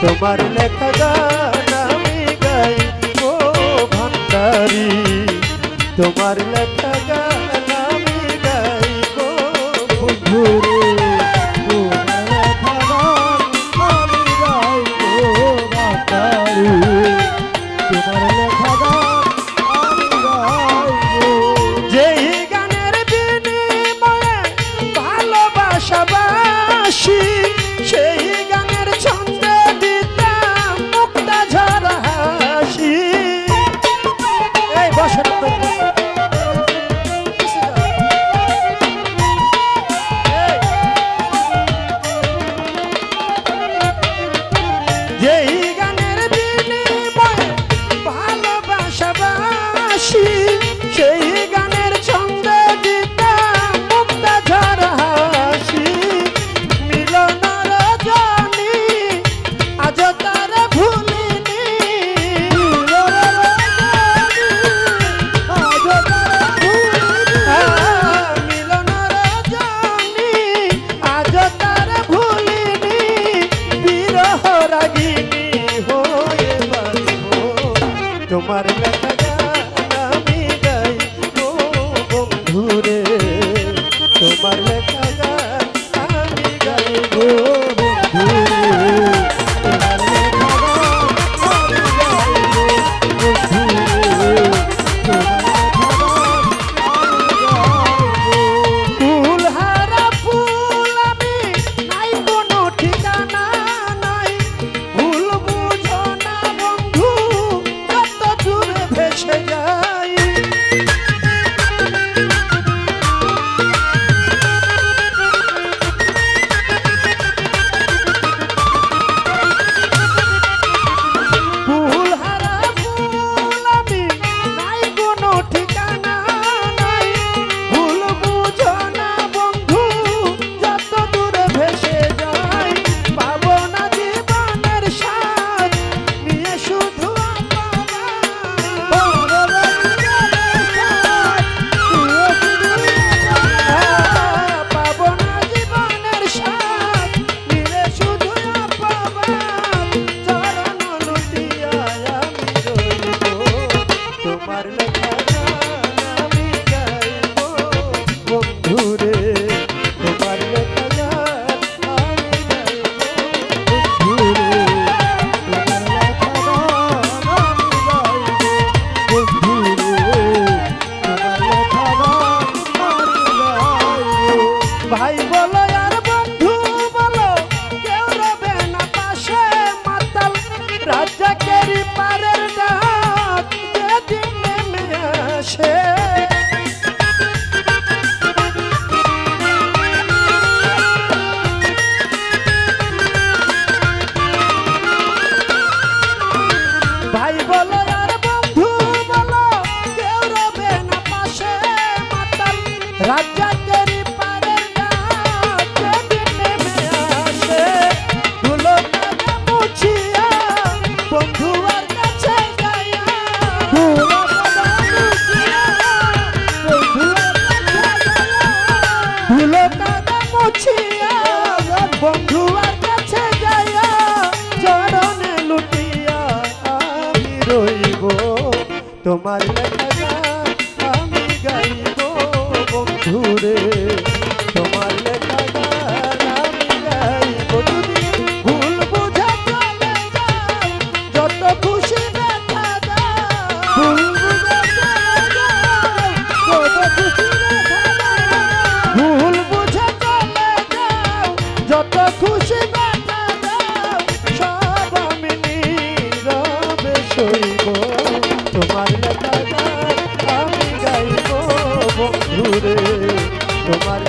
তোমার লেখা গান আমি গাইবো ভান্ডারি, তোমার লেখা গান আমি গাইবো বন্ধুরে। সেই গানের ছন্দে দিতাম মুক্তা ঝরা হাসি। এই বসেন যেই গানের বিনিময়ে ভালোবাসাবাসি, সেই গানের ছন্দে দিতাম মুক্তা ঝরা হাসি। তোমার লেখা গান আমি গাইবো বন্ধুরে, তোমার লেখা গান আমি গাইবো বন্ধুরে, তোমার লেখা গান আমি গাইবো বন্ধুরে, তোমার লেখা গান আমি গাইবো। ফুলহারা ফুল আমি নাই কোনো ঠিকানা নাই, ভুল বুঝো না বন্ধু ভেসে যাই। ফুলহারা ফুল আমি নাই কোনো ঠিকানা নাই, ভুল বুঝো না বন্ধু যত দূরে ভেসে যাই। পাবো না জীবনের স্বাদ নিয়ে শুধু তোমার লেখা গান আমি গাইবো বন্ধুরে, তোমার লেখা গান আমি গাইবো বন্ধুরে, তোমার লেখা গান আমি গাইবো বন্ধুরে, তোমার লেখা গান আমি গাইবো। ভাই বলো আর বন্ধু বলো কেউ রবে না পাশে, মাতাল রাজাকেরই পারের ডাক যেদিন নেমে আসে। ভাই বলো আর বন্ধু বলো কেউ রবে না পাশে, মাতাল রাজাকেরই পারের ডাক যেদিন নেমে আসে। ধুলো কাঁধে মুছিয়া বন্ধু আর কাছে যাইয়া, ধুলো কাঁধে মুছিয়া বন্ধু আর কাছে যাইয়া, ধুলো কাঁধে মুছিয়া বন্ধু আর কাছে যাইয়া, চরণে লুটিয়া আমি রইব। তোমার লেখা গান আমি গাইবো বন্ধুরে, তোমার লেখা গান আমি গাইবো। যদি ভুল বুঝে চলে যাও যত খুশি দেখা দাও, ভুল বুঝে চলে যাও যত খুশি দেখা দাও, ভুল বুঝে চলে যাও যত খুশি দেখা দাও, সব আমি নীরবে সইব। তোমার লেখা গান আমি গাইবো বন্ধুরে, তোমার